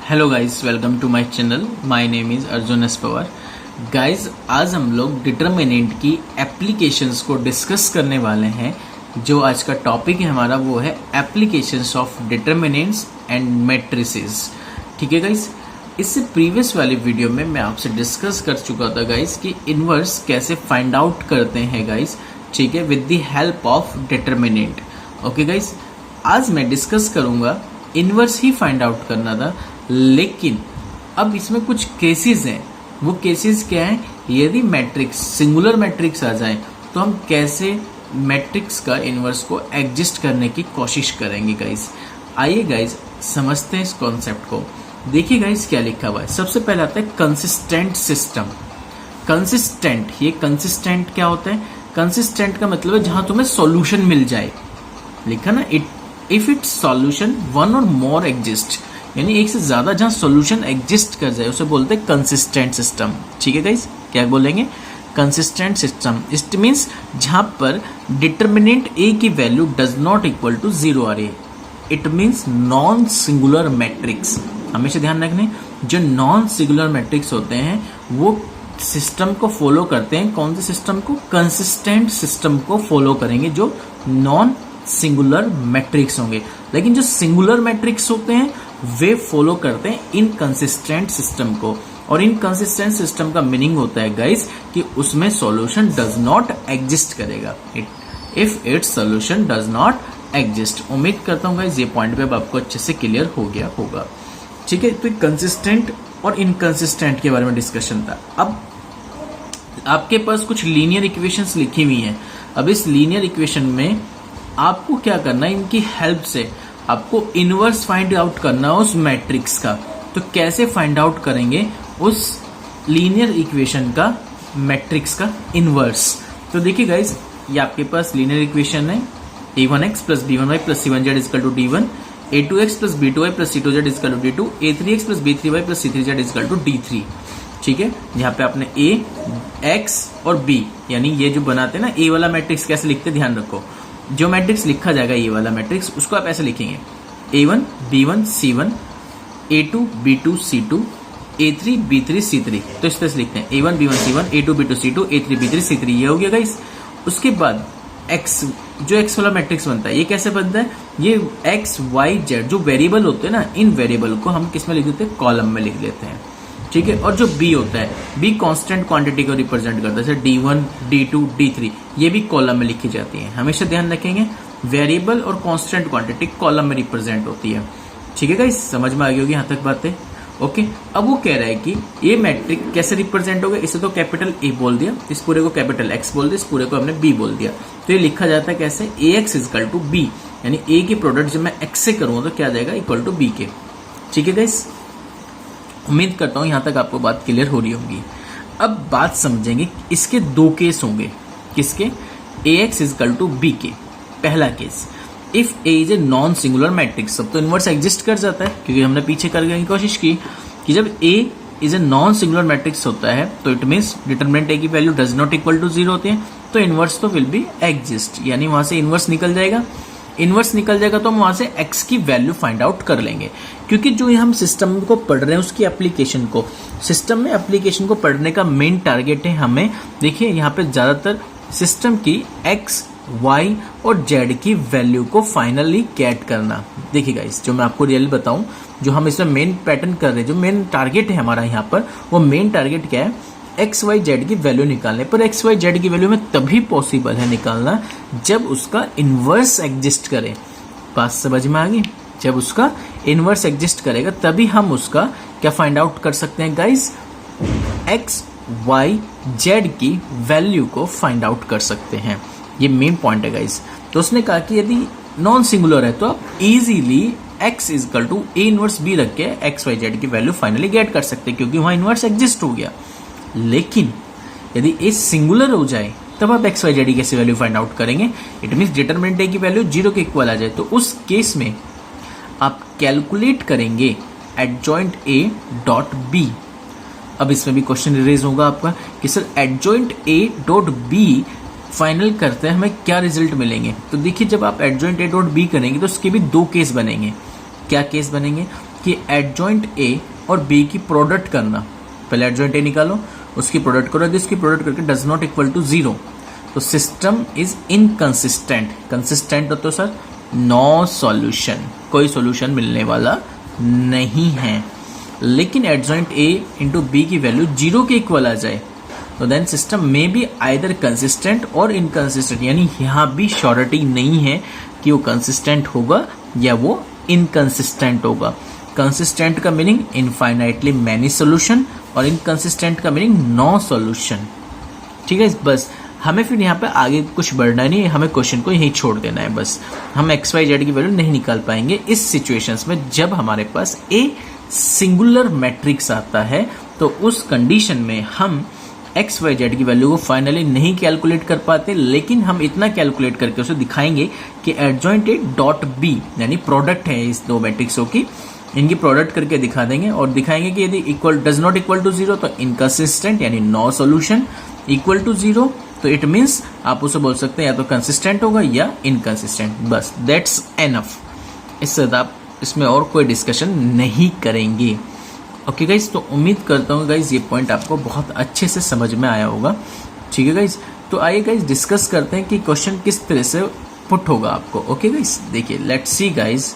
Hello guys, welcome to my channel. My name is Arjun S Pawar. Guys, आज हम लोग determinant की एप्लीकेशंस को डिस्कस करने वाले हैं। जो आज का टॉपिक है हमारा वो है applications of determinants and matrices. ठीक है गाइस, इससे प्रीवियस वाली वीडियो में मैं आपसे डिस्कस कर चुका था गाइस कि इनवर्स कैसे फाइंड आउट करते हैं गाइस। ठीक है, with the help of determinant. Okay guys, आज मैं डिस्कस करूंगा इनवर्स ही फाइंड आउट करना था, लेकिन अब इसमें कुछ केसेस हैं। वो केसेस क्या है? यदि मैट्रिक्स सिंगुलर मैट्रिक्स आ जाए तो हम कैसे मैट्रिक्स का इनवर्स को एडजस्ट करने की कोशिश करेंगे गाइस। आइए गाइस समझते हैं इस कॉन्सेप्ट को। देखिए गाइस क्या लिखा हुआ है। सबसे पहले आता है कंसिस्टेंट सिस्टम। कंसिस्टेंट, ये कंसिस्टेंट क्या होता है? कंसिस्टेंट का मतलब है जहां तुम्हें सॉल्यूशन मिल जाए। लिखा ना, इफ इट्स सॉल्यूशन वन और मोर एग्जिस्ट, यानी एक से ज्यादा जहां सॉल्यूशन एग्जिस्ट कर जाए उसे बोलते हैं कंसिस्टेंट सिस्टम। ठीक है गाइस, क्या बोलेंगे? Consistent system. इट मीन्स जहां पर डिटर्मिनेंट ए की value does not equal to zero आ रही है। It means non singular matrix. हमेशा ध्यान रखने, जो नॉन सिंगुलर मैट्रिक्स होते हैं वो सिस्टम को फॉलो करते हैं। कौन से सिस्टम को? कंसिस्टेंट सिस्टम को फॉलो करेंगे जो नॉन सिंगुलर मैट्रिक्स होंगे। लेकिन जो सिंगुलर मैट्रिक्स होते हैं वे फॉलो करते हैं इनकंसिस्टेंट सिस्टम को। और इनकंसिस्टेंट सिस्टम का मीनिंग होता है गाइस कि उसमें सॉल्यूशन डज नॉट एग्जिस्ट करेगा। If it's solution does not exist. उम्मीद करता हूं गाइस ये पॉइंट पे अब आपको अच्छे से क्लियर हो गया होगा। ठीक है, तो कंसिस्टेंट और इनकंसिस्टेंट के बारे में डिस्कशन था। अब आपके पास कुछ लीनियर इक्वेशंस लिखी हुई हैं। अब इस लीनियर इक्वेशन में आपको क्या करना है? इनकी हेल्प से आपको इनवर्स फाइंड आउट करना है उस मैट्रिक्स का। तो कैसे फाइंड आउट करेंगे उस लीनियर इक्वेशन का, मैट्रिक्स का इनवर्स? तो देखिए गाइस, ये आपके पास लीनियर इक्वेशन है। a1x plus b1y plus c1z equal to d1, a2x plus b2y plus c2z equal to d2, a3x plus b3y plus c3z equal to d3। ठीक है, यहाँ पे आपने a, x और b, यानी ये जो बनाते हैं ना a वाला मैट्रिक्स कैसे लिखते हैं ध्यान रखो। जो मैट्रिक्स लिखा जाएगा ये वाला मैट्रिक्स, उसको आप ऐसे लिखेंगे a1 b1 c1, a2 b2 c2, a3 b3 c3। तो इस तरह से लिखते हैं a1 b1 c1, a2 b2 c2, a3 b3 c3। ये हो गया गाइस। उसके बाद x, जो x वाला मैट्रिक्स बनता है ये कैसे बनता है? ये x y z जो वेरिएबल होते हैं ना, इन वेरिएबल को हम किस में लिख देते हैं? कॉलम में लिख देते हैं। ठीक है, और जो b होता है, b कांस्टेंट क्वांटिटी को रिप्रेजेंट करता है, जैसे d1 d2 d3, ये भी कॉलम में लिखी जाती है। हमेशा ध्यान रखेंगे वेरिएबल और कांस्टेंट क्वांटिटी कॉलम में रिप्रेजेंट होती है। ठीक है गाइस, समझ में आ गई होगी यहाँ तक बातें। ओके, अब वो कह रहा है कि ये मैट्रिक कैसे रिप्रेजेंट होगा। इसे तो कैपिटल ए बोल दिया, इस पूरे को कैपिटल एक्स बोल दिया, इस पूरे को हमने बी बोल दिया। तो ये लिखा जाता है कैसे? ए एक्स इजकल टू बी, यानी ए की प्रोडक्ट जब मैं एक्स से करूंगा तो क्या जाएगा? इक्वल टू बी के। ठीक है गाइस, उम्मीद करता हूं यहां तक आपको बात क्लियर हो रही होगी। अब बात समझेंगे, इसके दो केस होंगे। किसके? ए एक्स इजकल टू बी के। पहला case, if A is a non singular matrix. सब तो इनवर्स एग्जिस्ट कर जाता है, क्योंकि हमने पीछे करने की कोशिश की कि जब A is a non singular matrix होता है तो इट मीन्स डिटरमिनेंट ए की value does not equal to zero होती है, तो इनवर्स तो विल बी एग्जिस्ट, यानी वहां से इनवर्स निकल जाएगा। इनवर्स निकल जाएगा तो हम वहां से x की वैल्यू फाइंड आउट कर लेंगे। क्योंकि जो हम सिस्टम को पढ़ रहे हैं उसकी एप्लीकेशन को, सिस्टम में एप्लीकेशन को पढ़ने का मेन टारगेट है हमें, देखिए यहाँ पे ज्यादातर सिस्टम की x, y और z की वैल्यू को फाइनली गेट करना। देखिए गाइस, जो मैं आपको रियल बताऊं, जो हम इसमें मेन पैटर्न कर रहे हैं, जो मेन टारगेट है हमारा यहाँ पर, वो मेन टारगेट क्या है? एक्स वाई जेड की वैल्यू निकालने। पर एक्स वाई जेड की वैल्यू में तभी पॉसिबल है निकालना जब उसका इनवर्स एग्जिस्ट करे। बात समझ में आ गई? जब उसका इनवर्स एग्जिस्ट करेगा तभी हम उसका क्या फाइंड आउट कर सकते हैं गाइस? एक्स वाई जेड की वैल्यू को फाइंड आउट कर सकते हैं। ये मेन पॉइंट है गाइस। तो उसने कहा कि यदि नॉन सिंगुलर है तो आप easily x is equal to A inverse B रख के एक्स वाई जेड की वैल्यू फाइनली गेट कर सकते हैं, क्योंकि वहां इनवर्स एग्जिस्ट हो गया। लेकिन यदि ए सिंगुलर हो जाए तब आप एक्स वाई जेड की कैसे वैल्यू फाइंड आउट करेंगे? इट मीन्स डिटरमिनेंट ए की वैल्यू जीरो के इक्वल आ जाए। तो उस केस में आप कैलकुलेट करेंगे एडजॉइंट ए डॉट बी। अब इसमें भी क्वेश्चन रेज होगा आपका कि sir adjoint A dot B final करते हैं हमें क्या रिजल्ट मिलेंगे? तो देखिए, जब आप एडजॉइंट ए डॉट बी करेंगे तो उसके भी दो केस बनेंगे। क्या केस बनेंगे? कि एडजॉइंट ए और बी की प्रोडक्ट करना, पहले एडजॉइंट ए निकालो, उसकी प्रोडक्ट करो, इसकी प्रोडक्ट करके डज नॉट इक्वल टू 0, तो सिस्टम इज इनकंसिस्टेंट। कंसिस्टेंट हो तो सर नो सॉल्यूशन, कोई सॉल्यूशन मिलने वाला नहीं है। लेकिन एडजॉइंट ए इंटू बी की वैल्यू 0 के इक्वल आ जाए तो देन सिस्टम में भी आइदर कंसिस्टेंट और इनकंसिस्टेंट, यानी यहाँ भी श्योरिटी नहीं है कि वो कंसिस्टेंट होगा या वो इनकंसिस्टेंट होगा। कंसिस्टेंट का मीनिंग इनफाइनाइटली मैनी सोल्यूशन और इनकंसिस्टेंट का मीनिंग नो सॉल्यूशन। ठीक है, बस हमें फिर यहाँ पे आगे कुछ बढ़ना नहीं है, हमें क्वेश्चन को यहीं छोड़ देना है। बस हम एक्स वाई जेड की वैल्यू नहीं निकाल पाएंगे इस सिचुएशंस में जब हमारे पास ए सिंगुलर मैट्रिक्स आता है, तो उस कंडीशन में हम एक्स वाई जेड की वैल्यू को फाइनली नहीं कैलकुलेट कर पाते, लेकिन हम इतना कैलकुलेट करके उसे दिखाएंगे कि एडजॉइंट ए डॉट बी यानी प्रोडक्ट है इस दो मैट्रिक्सों की, इनकी प्रोडक्ट करके दिखा देंगे और दिखाएंगे कि यदि equal does not equal to 0 तो इनकंसिस्टेंट यानी नो सॉल्यूशन, इक्वल टू 0 तो इट मीन्स आप उसे बोल सकते हैं या तो कंसिस्टेंट होगा या इनकंसिस्टेंट। बस दैट्स एनफ, इससे आप इसमें और कोई डिस्कशन नहीं करेंगे। ओके गाइज, तो उम्मीद करता हूँ गाइज ये पॉइंट आपको बहुत अच्छे से समझ में आया होगा। ठीक है गाइज, तो आइए गाइज डिस्कस करते हैं कि क्वेश्चन किस तरह से पुट होगा आपको। ओके गाइज, देखिए let's see guys.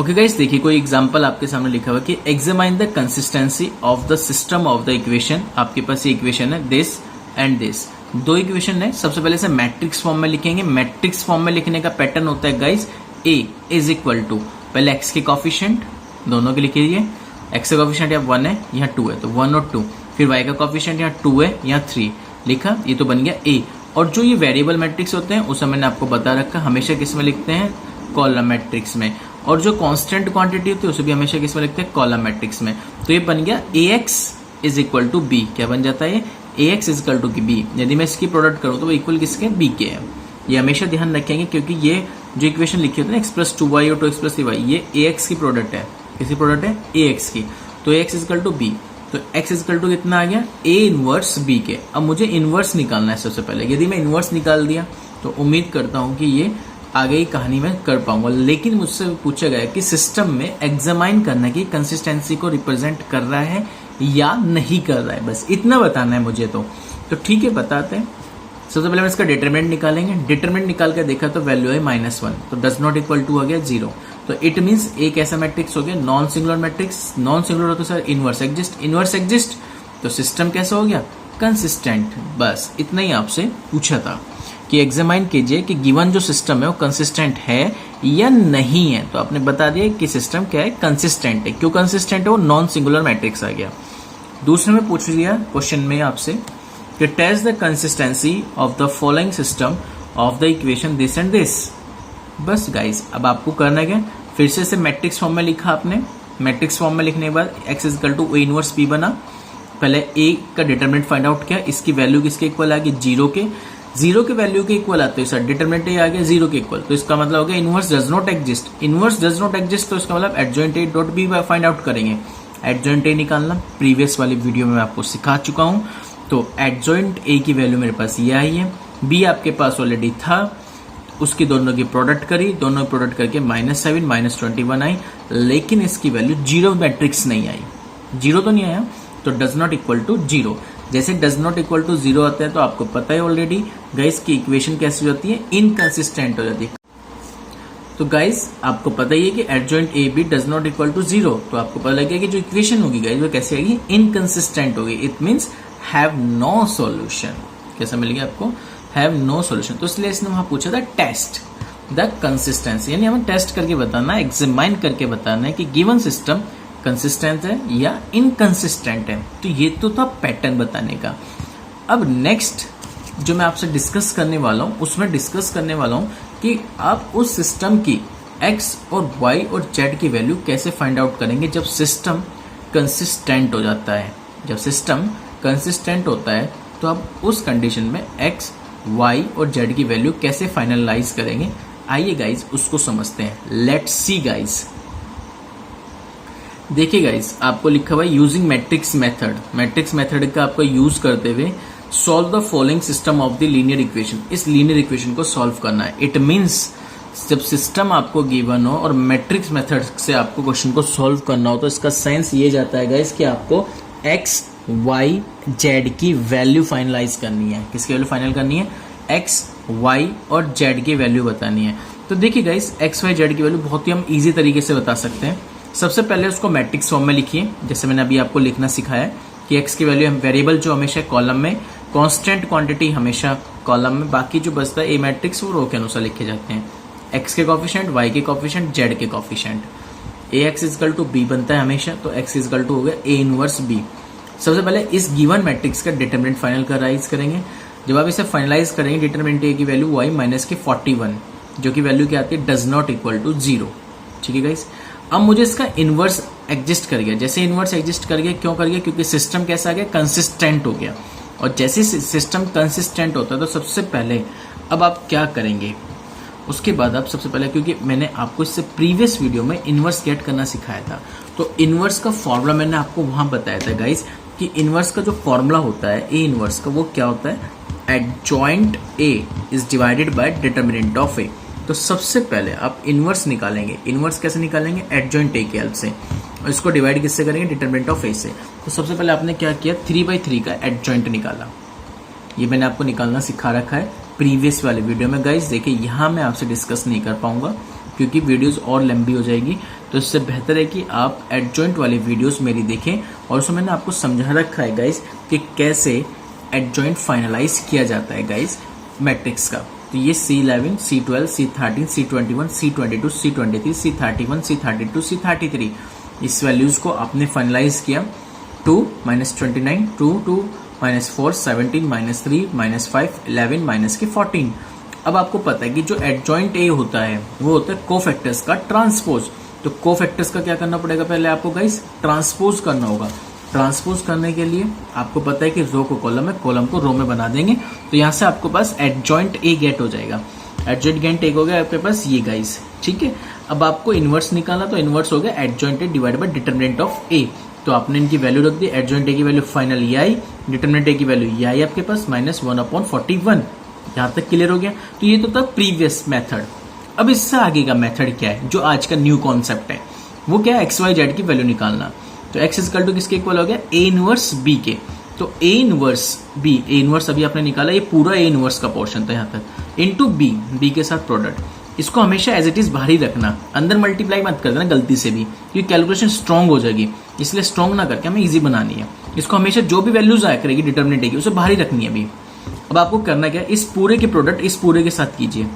Okay guys, देखिए कोई एग्जांपल आपके सामने लिखा हुआ कि examine the consistency of the system of the equation. आपके पास ये इक्वेशन है दिस एंड दिस, दो इक्वेशन है। सबसे पहले से मैट्रिक्स फॉर्म में लिखेंगे। मैट्रिक्स फॉर्म में लिखने का पैटर्न होता है guys A is equal to पहले एक्स के कॉफिशिएंट दोनों के लिख लीजिए। एक्स का कॉफिशिएंट यहाँ 1 है, यहाँ 2 है, तो 1 और 2। फिर वाई का कॉफिशिएंट यहाँ 2 है, यहाँ 3 लिखा, ये तो बन गया ए। और जो ये वेरिएबल मैट्रिक्स होते हैं उसे मैंने आपको बता रखा, हमेशा किस में लिखते हैं, कॉलम मैट्रिक्स में। और जो कांस्टेंट क्वांटिटी होती है उसे भी हमेशा किस में लिखते हैं, कॉलम मैट्रिक्स में। तो ये बन गया A x is equal to B. क्या बन जाता है, A x is equal to B. यदि मैं इसकी प्रोडक्ट करूँ तो वो इक्वल किसके, बी के है। ये हमेशा ध्यान रखेंगे क्योंकि ये जो इक्वेशन लिखी होती है ना एक्स प्लस 2y और 2x प्लस 3y, ये ए एक्स की प्रोडक्ट है। किसकी प्रोडक्ट है, ए एक्स की। तो A x is equal to B, तो x इज इक्वल टू कितना आ गया, ए इनवर्स बी के। अब मुझे इनवर्स निकालना है सबसे पहले। यदि मैं इनवर्स निकाल दिया तो उम्मीद करता हूं कि ये आगे की कहानी में कर पाऊंगा। लेकिन मुझसे पूछा गया कि सिस्टम में एग्जामाइन करना कि कंसिस्टेंसी को रिप्रेजेंट कर रहा है या नहीं कर रहा है, बस इतना बताना है मुझे। तो ठीक है, बताते हैं। सबसे पहले हम इसका डिटरमिनेंट निकालेंगे। डिटरमिनेंट निकाल कर देखा तो वैल्यू है -1, तो डज नॉट इक्वल टू आ गया 0। तो इट मीन्स एक ऐसा मैट्रिक्स हो गया non singular matrix. Non singular हो तो sir inverse exist, inverse exist तो सिस्टम कैसा हो गया, कंसिस्टेंट। बस इतना ही आपसे पूछा था कि एग्जामाइन कीजिए कि गिवन जो सिस्टम है वो कंसिस्टेंट है या नहीं है। तो आपने बता दिया कि सिस्टम क्या है, कंसिस्टेंट है। क्यों कंसिस्टेंट है, वो नॉन सिंगुलर मैट्रिक्स आ गया। दूसरे में पूछ लिया क्वेश्चन में आपसे कि test the consistency of the following system of the equation this and this. बस गाइस, अब आपको करना क्या, फिर से मैट्रिक्स फॉर्म में लिखा आपने। मैट्रिक्स फॉर्म में लिखने के बाद x is equal to A inverse p बना। पहले a का डिटरमिनेंट फाइंड आउट किया, इसकी वैल्यू किसके इक्वल आ गई, 0 के। 0 के वैल्यू के इक्वल आते हैं सर, डिटरमिनेंट a आ गया 0 के इक्वल, तो इसका मतलब हो गया inverse does not exist. Inverse does not exist तो इसका मतलब adjoint a dot b find out करेंगे। एडजॉइंट a निकालना प्रीवियस वाली वीडियो में मैं आपको सिखा चुका हूं। तो एडजॉइंट a की वैल्यू मेरे पास ये आई है, b आपके पास ऑलरेडी था, उसकी दोनों की प्रोडक्ट करी, दोनों प्रोडक्ट करके -7 -21 आई, लेकिन इसकी वैल्यू 0 मैट्रिक्स नहीं आई। 0 तो नहीं आया, तो डज नॉट इक्वल टू 0। जैसे डज नॉट इक्वल टू 0 आता है तो आपको पता है ऑलरेडी गाइस की इक्वेशन कैसी होती है, इनकंसिस्टेंट हो जाती है। तो गाइस आपको पता ही है कि adjoint A B does not equal to 0, तो आपको पता लगेगा कि जो इक्वेशन होगी गाइस वो कैसी आएगी, इनकंसिस्टेंट होगी। It means have no solution. कैसा मिल गया आपको, हैव नो सॉल्यूशन। तो इसलिए इसने वहां पूछा था टेस्ट द कंसिस्टेंसी, यानी हमें टेस्ट करके बताना है, एग्जामाइन करके बताना है कि गिवन सिस्टम कंसिस्टेंट है या इनकंसिस्टेंट है। तो ये तो था पैटर्न बताने का। अब नेक्स्ट जो मैं आपसे डिस्कस करने वाला हूं उसमें डिस्कस करने वाला हूं कि आप उस सिस्टम की x और y और z की वैल्यू कैसे फाइंड आउट करेंगे जब सिस्टम कंसिस्टेंट हो जाता है। जब सिस्टम कंसिस्टेंट होता है तो आप उस कंडीशन में x, y और z की वैल्यू कैसे फाइनलाइज करेंगे। आइए गाइज उसको समझते हैं। Let's see guys. देखिए गाइज, आपको लिखा हुआ है using matrix method. Matrix method का आपको यूज करते हुए solve the following system of the linear equation. इस लीनियर इक्वेशन को सॉल्व करना है। इट मीन्स जब सिस्टम आपको गिवन हो और मैट्रिक्स मेथड से आपको क्वेश्चन को सॉल्व करना हो तो इसका सेंस ये जाता है गाइस कि आपको एक्स वाई जेड की वैल्यू फाइनलाइज करनी है। किसकी वैल्यू फाइनल करनी है? एक्स वाई और जेड की वैल्यू बतानी है। तो देखिए गाइस, एक्स वाई जेड की वैल्यू बहुत ही हम इजी तरीके से बता सकते हैं। सबसे पहले उसको मैट्रिक्स फॉर्म में लिखिए, जैसे मैंने अभी आपको लिखना सिखाया कि एक्स की वैल्यू वेरिएबल जो हमेशा कॉलम में, कांस्टेंट क्वांटिटी हमेशा कॉलम में, बाकी जो बचता है ए मैट्रिक्स वो रो के अनुसार लिखे जाते हैं। एक्स के कॉफिशिएंट, वाई के कॉफिशिएंट, जेड के coefficient. A x is equal to B बनता है हमेशा, तो एक्स इजकल टू हो गया ए इनवर्स बी। सबसे पहले इस गिवन मैट्रिक्स का डिटरमिनेंट फाइनल कराइज करेंगे। जब आप इसे फाइनलाइज करेंगे, डिटरमिनेंट ए की वैल्यू वाई माइनस की 41, जो की वैल्यू क्या आती है? Does not equal to 0। ठीक है गाइस, अब मुझे इसका इनवर्स एग्जिस्ट कर गया। जैसे इनवर्स एग्जिस्ट कर गया, क्यों कर गया? क्योंकि सिस्टम कैसा आ गया? कंसिस्टेंट हो गया। और जैसे सिस्टम कंसिस्टेंट होता है तो सबसे पहले अब आप क्या करेंगे, उसके बाद आप सबसे पहले, क्योंकि मैंने आपको इससे प्रीवियस वीडियो में इनवर्स गेट करना सिखाया था, तो इनवर्स का फॉर्मूला मैंने आपको वहां बताया था गाइस कि इनवर्स का जो फॉर्मूला होता है ए इनवर्स का, वो क्या होता है? Adjoint A is divided by determinant of A. तो सबसे पहले आप इनवर्स निकालेंगे। इनवर्स कैसे निकालेंगे? एडजॉइंट ए की हेल्प से। और इसको डिवाइड किससे करेंगे? डिटरमिनेंट ऑफ ए से। तो सबसे पहले आपने क्या किया? 3/3 का एडजॉइंट निकाला। ये मैंने आपको निकालना सिखा रखा है प्रीवियस वाले वीडियो में गाइस। देखिए, यहाँ मैं आपसे डिस्कस नहीं कर पाऊंगा क्योंकि वीडियोस और लंबी हो जाएगी, तो इससे बेहतर है कि आप एडजॉइंट वाली वीडियोस मेरी देखें। और उसमें मैंने आपको समझा रखा है गाइस कि कैसे एडजॉइंट फाइनलाइज किया जाता है गाइस मैट्रिक्स का। तो ये C11, C12, C13, C21, C22, C23, C31, C32, C33, इस वैल्यूज को आपने फाइनलाइज किया। 2 - 29, 2 2 - 4 17 - 3 - 5 11 - की 14। अब आपको पता है कि जो एडजॉइंट ए होता है वो होता है कोफैक्टर्स का ट्रांसपोज। तो कोफैक्टर्स का क्या करना पड़ेगा? पहले आपको गाइस ट्रांसपोज करना होगा। ट्रांसपोज करने के लिए आपको पता है कि रो को कॉलम में, कॉलम को रो में बना देंगे, तो यहां से आपके पास एडजॉइंट ए गेट हो जाएगा। एडजॉइंट गेट एक हो गया आपके पास ये गाइस। ठीक है, अब आपको इनवर्स निकालना, तो इनवर्स हो गया adjoint A divide by determinant of A. तो आपने इनकी वैल्यू रख दी। एडजॉइंट ए की वैल्यू फाइनल ये आई, डिटरमिनेंट ए की वैल्यू ये आई आपके पास -1/41। यहां तक क्लियर हो गया। तो ये तो था प्रीवियस मेथड। अब इससे आगे का मेथड क्या है, जो आज का न्यू कॉन्सेप्ट है, वो क्या है? एक्स वाई जेड की वैल्यू निकालना। तो एक्स इजकल टू किसके इक्वल हो गया? ए इनवर्स बी के। तो A inverse B, A inverse अभी आपने निकाला, ये पूरा ए इनवर्स का पोर्शन था यहाँ तक, इनटू बी, बी के साथ प्रोडक्ट। इसको हमेशा एज इट इज बाहर ही रखना, अंदर मल्टीप्लाई मत कर देना गलती से भी, क्योंकि कैलकुलेशन स्ट्रांग हो जाएगी, इसलिए स्ट्रांग ना करके हमें इजी बनानी है। इसको हमेशा जो भी वैल्यूज आया करेगी डिटरमिनेंट की, उसे बाहर ही रखनी है अभी। अब आपको करना क्या है? इस पूरे की प्रोडक्ट इस पूरे के साथ कीजिए।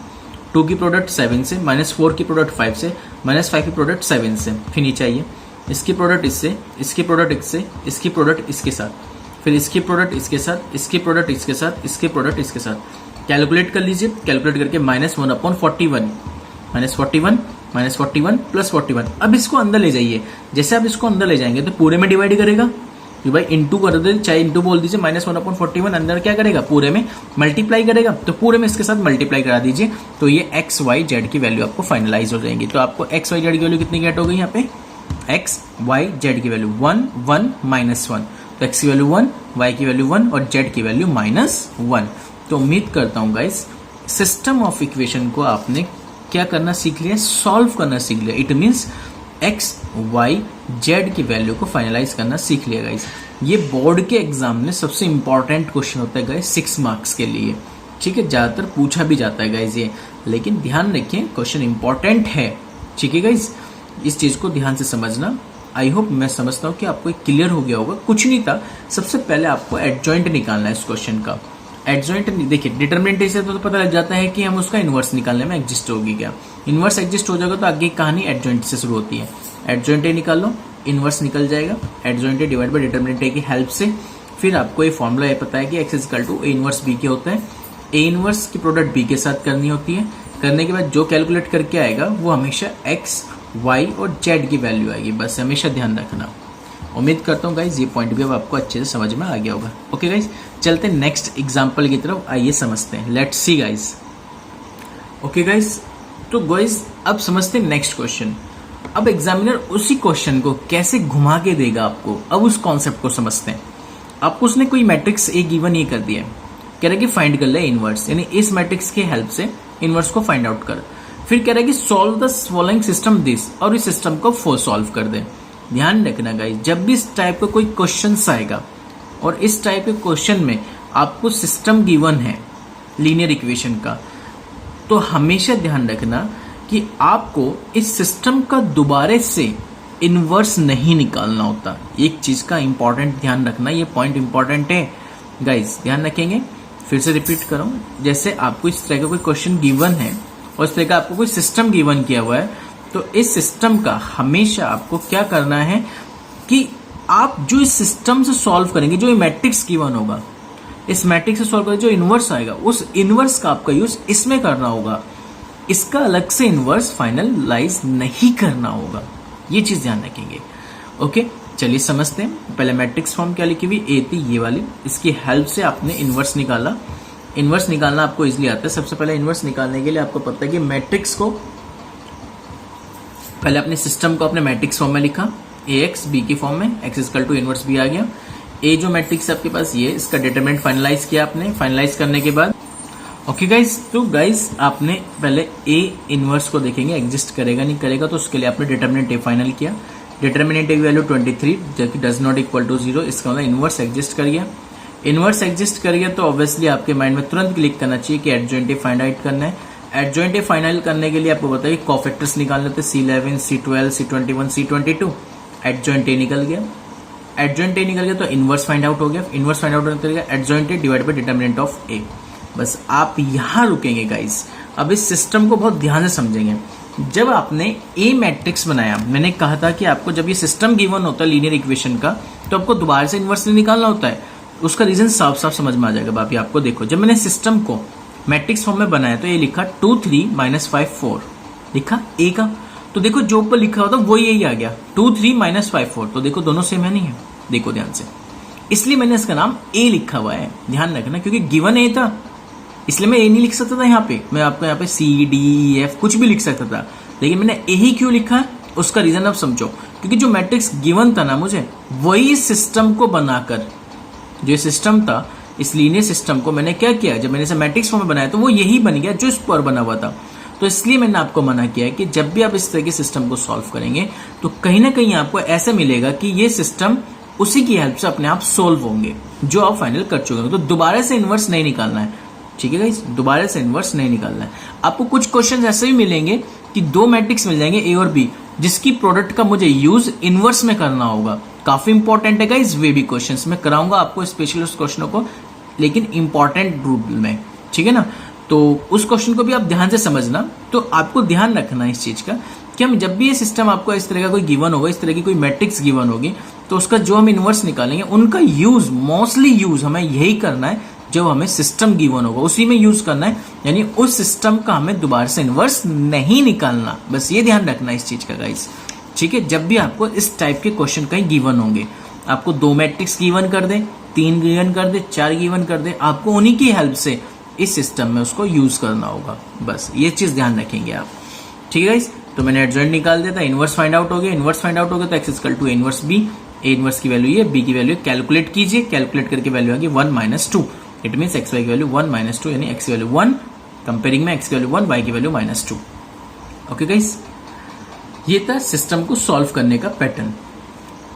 2 की प्रोडक्ट 7 से, -4 की प्रोडक्ट 5 से, -5 की प्रोडक्ट 7 से, फिर नीचे आइए, इसकी प्रोडक्ट इससे, इसकी प्रोडक्ट इससे, इसकी प्रोडक्ट इसके साथ, फिर इसकी प्रोडक्ट इसके साथ, इसकी प्रोडक्ट इसके साथ, इसकी प्रोडक्ट इसके साथ। कैलकुलेट कर लीजिए। कैलकुलेट करके -1/41, -41 -41 + 41। अब इसको अंदर ले जाइए। जैसे आप इसको अंदर ले जाएंगे तो पूरे में डिवाइड करेगा कि भाई इंटू कर दे, चाहे इंटू बोल दीजिए। -1/41 अंदर क्या करेगा? पूरे में मल्टीप्लाई करेगा। तो पूरे में इसके साथ मल्टीप्लाई करा दीजिए, तो ये एक्स वाई जेड की वैल्यू आपको फाइनलाइज हो जाएगी। तो आपको एक्स वाई जेड की वैल्यू कितनी गेट हो गई यहाँ पे? एक्स वाई जेड की वैल्यू 1 1 -1। तो एक्स की वैल्यू 1, वाई की वैल्यू 1 और जेड की वैल्यू -1। तो उम्मीद करता हूं गाइस सिस्टम ऑफ इक्वेशन को आपने क्या करना सीख लिया? सॉल्व करना सीख लिया। It means x y z की वैल्यू को फाइनलाइज करना सीख लिया गाइस। ये बोर्ड के एग्जाम में सबसे इंपॉर्टेंट क्वेश्चन होता है गाइस 6 मार्क्स के लिए। ठीक है, ज्यादातर पूछा भी जाता है गाइस ये, लेकिन ध्यान रखें क्वेश्चन इंपॉर्टेंट है। ठीक है गाइस, इस चीज को ध्यान से समझना। आई होप, मैं समझता हूँ कि आपको क्लियर हो गया होगा। कुछ नहीं था, सबसे पहले आपको एडजॉइंट निकालना है इस क्वेश्चन का। एडजॉइंट देखिए, डिटरमिनेंट से तो पता लग जाता है कि हम उसका इनवर्स निकालने में एग्जिस्ट होगी क्या। इनवर्स एग्जिस्ट हो जाएगा तो आगे की कहानी एडजॉइंट से शुरू होती है। एडजॉइंट ए निकाल लो, इनवर्स निकल जाएगा। Adjoint A divide by determinant A की हेल्प से फिर आपको ये फॉर्मूला पता है कि x equal to A inverse B के होता है। ए इनवर्स की प्रोडक्ट बी के साथ करनी होती है। करने के बाद जो कैलकुलेट करके आएगा वो हमेशा एक्स वाई और जेड की वैल्यू आएगी। बस हमेशा ध्यान रखना। उम्मीद करता हूँ गाइज ये पॉइंट भी अब आपको अच्छे से समझ में आ गया होगा। ओके गाइज, चलते नेक्स्ट एग्जांपल की तरफ, आइए समझते हैं। Let's see guys. Okay guys, तो गाइज अब समझते हैं नेक्स्ट क्वेश्चन। अब एग्जामिनर उसी क्वेश्चन को कैसे घुमा के देगा आपको, अब उस कॉन्सेप्ट को समझते हैं। आपको उसने कोई मैट्रिक्स ए गिवन ये कर दिया है, कह रहा है कि फाइंड कर ले इनवर्स, यानी इस मैट्रिक्स की हेल्प से इनवर्स को फाइंड आउट कर। फिर कह रहा है कि solve the following system this, और इस सिस्टम को सॉल्व कर दे। ध्यान रखना गाइस, जब भी इस टाइप का कोई क्वेश्चन आएगा और इस टाइप के क्वेश्चन में आपको सिस्टम गिवन है लीनियर इक्वेशन का, तो हमेशा ध्यान रखना कि आपको इस सिस्टम का दोबारा से इनवर्स नहीं निकालना होता। एक चीज का इंपॉर्टेंट ध्यान रखना, ये पॉइंट इंपॉर्टेंट है गाइस, ध्यान रखेंगे। फिर से रिपीट करूं, जैसे आपको इस तरह का कोई क्वेश्चन गिवन है और इस तरह का आपको कोई सिस्टम गिवन किया हुआ है, तो इस सिस्टम का हमेशा आपको क्या करना है कि आप जो इस सिस्टम से सॉल्व करेंगे, जो मैट्रिक्स गिवन होगा, इस मैट्रिक्स से सॉल्व करेंगे, जो इनवर्स आएगा उस इनवर्स का आपका यूज इसमें करना होगा। इसका अलग से इनवर्स फाइनलाइज नहीं करना होगा, ये चीज ध्यान रखेंगे। ओके, चलिए समझते हैं। पहले मैट्रिक्स फॉर्म क्या लिखी हुई, ए थी ये वाली, इसकी हेल्प से आपने इनवर्स निकाला। इनवर्स निकालना आपको इजीली आता है। सबसे पहले इनवर्स निकालने के लिए आपको पता है कि मैट्रिक्स को पहले अपने सिस्टम को अपने मैट्रिक्स फॉर्म में लिखा, ए एक्स बी की फॉर्म में, x equal to inverse B आ गया। ए जो मैट्रिक्स आपके पास ये, इसका डिटरमिनेंट फाइनलाइज किया आपने। फाइनलाइज करने के बाद ओके गाइस, तो गाइस आपने पहले ए इनवर्स को देखेंगे एग्जिस्ट करेगा नहीं करेगा, तो उसके लिए आपने डिटरमिनेंट ए फाइनल किया। डिटरमिनेंट की वैल्यू 23 जो कि डज नॉट इक्वल टू 0, इसका मतलब इनवर्स एग्जिस्ट कर गया। इनवर्स एग्जिस्ट कर गया तो ऑब्वियसली आपके माइंड में तुरंत क्लिक करना चाहिए कि एडजॉइंट ए फाइंड आउट करना है। एडजॉइंट ए फाइनल करने के लिए आपको बताइए कोफैक्टर्स निकालने थे, C11 C12 C21 C22। Adjoint A निकल गया, एडजॉइंट ए निकल गया तो इनवर्स फाइंड आउट हो गया। इनवर्स फाइंड आउट होने का adjoint A divide by determinant of A. बस आप यहां रुकेंगे गाइस। अब इस सिस्टम को बहुत ध्यान से समझेंगे। जब आपने ए मैट्रिक्स बनाया, मैंने कहा था कि आपको जब ये सिस्टम गिवन होता है लीनियर इक्वेशन का, तो आपको दोबारा से इनवर्स निकालना होता है। उसका रीजन साफ साफ समझ में आ जाएगा। बाकी आपको देखो, जब मैंने सिस्टम को मैट्रिक्स फॉर्म में बनाया तो ये लिखा 2 3 -5 4 लिखा ए का, तो देखो जो ऊपर लिखा होता वो यही आ गया 2 3 -5 4। तो देखो दोनों सेम है नहीं है, देखो ध्यान से, इसलिए मैंने इसका नाम ए लिखा हुआ है। ध्यान रखना, क्योंकि गिवन ए था इसलिए मैं ए नहीं लिख सकता था यहाँ पे। मैं आपको यहाँ पे C, D, E, F कुछ भी लिख सकता था, लेकिन मैंने ए ही क्यों लिखा, उसका रीजन अब समझो। क्योंकि जो मैट्रिक्स गिवन था ना मुझे, वही सिस्टम को बनाकर, जो सिस्टम था इस लीनियर सिस्टम को मैंने क्या किया, जब मैंने इसे मैट्रिक्स फॉर्म में बनाया तो वो यही बन गया जो इस पर बना हुआ था। तो इसलिए मैंने आपको मना किया है कि जब भी आप इस तरह के सिस्टम को सॉल्व करेंगे तो कहीं ना कहीं आपको ऐसा मिलेगा कि ये सिस्टम उसी की हेल्प से अपने आप सोल्व होंगे जो आप फाइनल कर चुके हैं। तो दोबारा से इनवर्स नहीं निकालना है, ठीक है गाइस, दोबारा से इनवर्स नहीं निकालना है। आपको कुछ क्वेश्चन ऐसे भी मिलेंगे कि दो मैट्रिक्स मिल जाएंगे ए और बी, जिसकी प्रोडक्ट का मुझे यूज इनवर्स में करना होगा। काफी इंपॉर्टेंट है गाइस, वे भी क्वेश्चंस मैं कराऊंगा आपको स्पेशल उस क्वेश्चनों को, लेकिन इंपॉर्टेंट रूप में, ठीक है ना। तो उस क्वेश्चन को भी आप ध्यान से समझना। तो आपको ध्यान रखना इस चीज का कि हम जब भी ये सिस्टम आपको इस तरह का कोई गिवन होगा, इस तरह की कोई मैट्रिक्स गिवन होगी, तो उसका जो हम इनवर्स निकालेंगे उनका यूज, मोस्टली यूज हमें यही करना है जो हमें सिस्टम गिवन होगा उसी में यूज करना है। यानी उस सिस्टम का हमें दोबारा से इनवर्स नहीं निकालना, बस ये ध्यान रखना इस चीज का गाइस, ठीक है। जब भी आपको इस टाइप के क्वेश्चन कहीं गिवन होंगे, आपको 2 मैट्रिक्स गिवन कर दे, 3 गिवन कर दे, 4 गिवन कर दे, आपको उन्हीं की हेल्प से इस सिस्टम में उसको यूज करना होगा। बस ये चीज ध्यान रखेंगे आप, ठीक है गाइस। तो मैंने एडजॉइंट निकाल दिया था, इनवर्स फाइंड आउट हो गया। इनवर्स फाइंड आउट हो गया तो x equal to inverse B, A inverse की वैल्यू ये, बी की वैल्यू कैलकुलेट कीजिए। कैलकुलेट करके वैल्यू आ गई 1 - 2। इट मीन एक्स वाई की वैल्यू 1 - 2, यानी एक्स की वैल्यू 1, कंपेयरिंग में एक्स की वैल्यू 1, वाई की वैल्यू -2। ओके गाइस, ये था सिस्टम को सॉल्व करने का पैटर्न।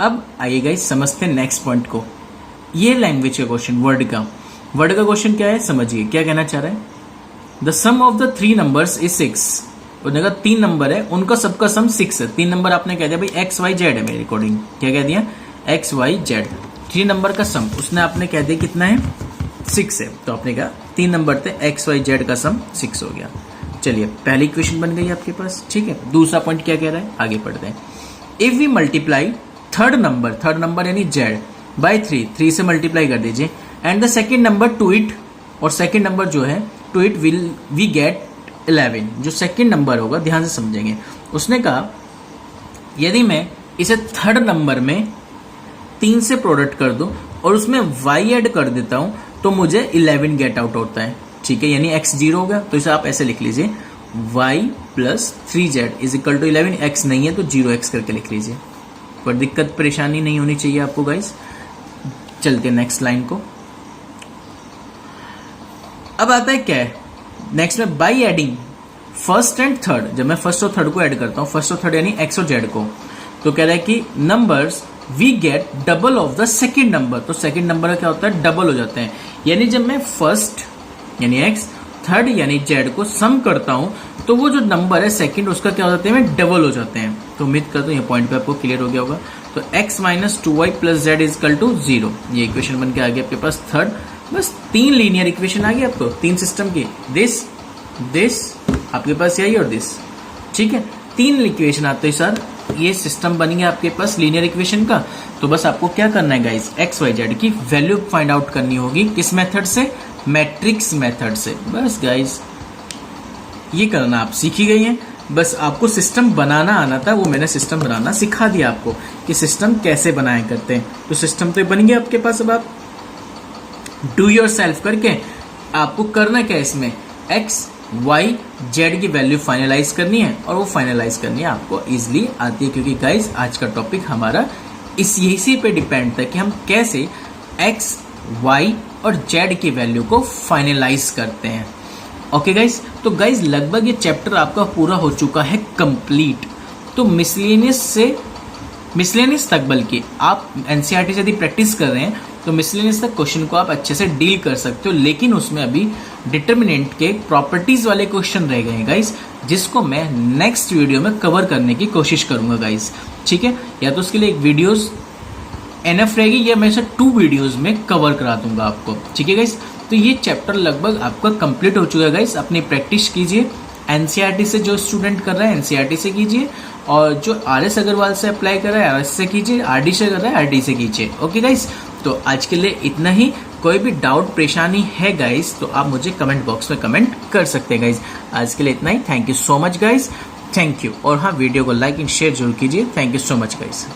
अब आइए गाइस समझते हैं नेक्स्ट पॉइंट को। ये लैंग्वेज का क्वेश्चन, वर्ड का क्वेश्चन क्या है, समझिए क्या कहना चाह रहा है। The sum of the 3 numbers is 6। उन्होंने कहा 3 नंबर है, उनका सबका सम 6 है। 3 नंबर आपने कह दिया भाई एक्स वाई जेड है, मेरे अकॉर्डिंग क्या कह दिया, एक्स वाई जेड। 3 नंबर का सम उसने आपने कह दिया कितना है, 6 है। तो आपने कहा 3 नंबर थे, एक्स वाई जेड का सम 6 हो गया। चलिए पहली इक्वेशन बन गई आपके पास, ठीक है। दूसरा पॉइंट क्या कह रहा है, आगे पढ़ते हैं। If we multiply third number यानी जेड बाय 3 से मल्टीप्लाई कर दीजिए, and the second number to it, और सेकेंड नंबर जो है to it will we get 11। जो सेकेंड नंबर होगा ध्यान से समझेंगे। उसने कहा यदि मैं इसे थर्ड नंबर में 3 से प्रोडक्ट कर दूं और उसमें y ऐड कर देता हूं तो मुझे 11 गेट आउट होता है, ठीक है। यानी x 0 हो गया, तो इसे आप ऐसे लिख लीजिए y + 3z is equal to 11। x नहीं है तो 0x करके लिख लीजिए, पर दिक्कत परेशानी नहीं होनी चाहिए आपको गाइस। चलते हैं नेक्स्ट लाइन को। अब आता है क्या है नेक्स्ट में, by adding first and third, जब मैं फर्स्ट और थर्ड को ऐड करता हूँ, फर्स्ट और थर्ड यानी एक्स और जेड को, तो कह रहा है कि numbers we get double of the second number. तो सेकेंड नंबर का क्या होता है, डबल हो जाते हैं। यानी जब मैं फर्स्ट यानी एक्स, थर्ड यानी जेड को सम करता हूं तो वो जो नंबर है सेकंड उसका क्या हो जाते हैं, डबल हो जाते हैं। तो उम्मीद करता हूँ ये पॉइंट पे आपको क्लियर हो गया होगा। तो x minus 2y plus z is equal to 0, ये इक्वेशन बन के आ गया आपके पास थर्ड। बस 3 लीनियर इक्वेशन आ गई आपको, 3 सिस्टम की, दिस आपके पास यही और दिस, ठीक है। 3 इक्वेशन आते हैं सर, ये सिस्टम बन गया आपके पास लीनियर इक्वेशन का। तो बस आपको क्या करना है गाइस, एक्स वाई जेड की वैल्यू फाइंड आउट करनी होगी, किस मेथड से, मैट्रिक्स मेथड से। बस गाइस ये करना आप सीख ही गई हैं। बस आपको सिस्टम बनाना आना था, वो मैंने सिस्टम बनाना सिखा दिया आपको कि सिस्टम कैसे बनाया करते हैं। तो सिस्टम तो बन गया आपके पास। अब आप डू योर सेल्फ करके आपको करना क्या है, इसमें एक्स वाई जेड की वैल्यू फाइनलाइज करनी है, और वो फाइनलाइज करनी है आपको इजिली आती है, क्योंकि गाइज आज का टॉपिक हमारा इसी पे डिपेंड था कि हम कैसे एक्स वाई और जेड की वैल्यू को फाइनलाइज करते हैं। ओके गाइज, तो गाइज लगभग ये चैप्टर आपका पूरा हो चुका है कंप्लीट। तो मिसलेनियस तक बल्कि आप एनसीईआरटी से यदि प्रैक्टिस कर रहे हैं तो मिसलेनियस तक क्वेश्चन को आप अच्छे से डील कर सकते हो, लेकिन उसमें अभी डिटर्मिनेंट के प्रॉपर्टीज वाले क्वेश्चन रह गए हैं गाइज, जिसको मैं नेक्स्ट वीडियो में कवर करने की कोशिश करूंगा गाइज, ठीक है। या तो उसके लिए एक वीडियोस एनएफ रहेगी, या मैं इसे 2 वीडियोस में कवर करा दूंगा आपको, ठीक है गाइज। तो ये चैप्टर लगभग आपका कंप्लीट हो चुका है गाइज। अपनी प्रैक्टिस कीजिए, एनसीईआरटी से जो स्टूडेंट कर रहा है एनसीईआरटी से कीजिए, और जो आरएस अग्रवाल से अप्लाई कर रहा है आरएस से कीजिए, आरडी से कर रहा है आरडी से कीजिए। ओके गाइज, तो आज के लिए इतना ही। कोई भी डाउट परेशानी है गाइज तो आप मुझे कमेंट बॉक्स में कमेंट कर सकते हैं गाइज। आज के लिए इतना ही। Thank you so much guys, thank you. और हाँ, वीडियो को लाइक एंड शेयर जरूर कीजिए। Thank you so much guys.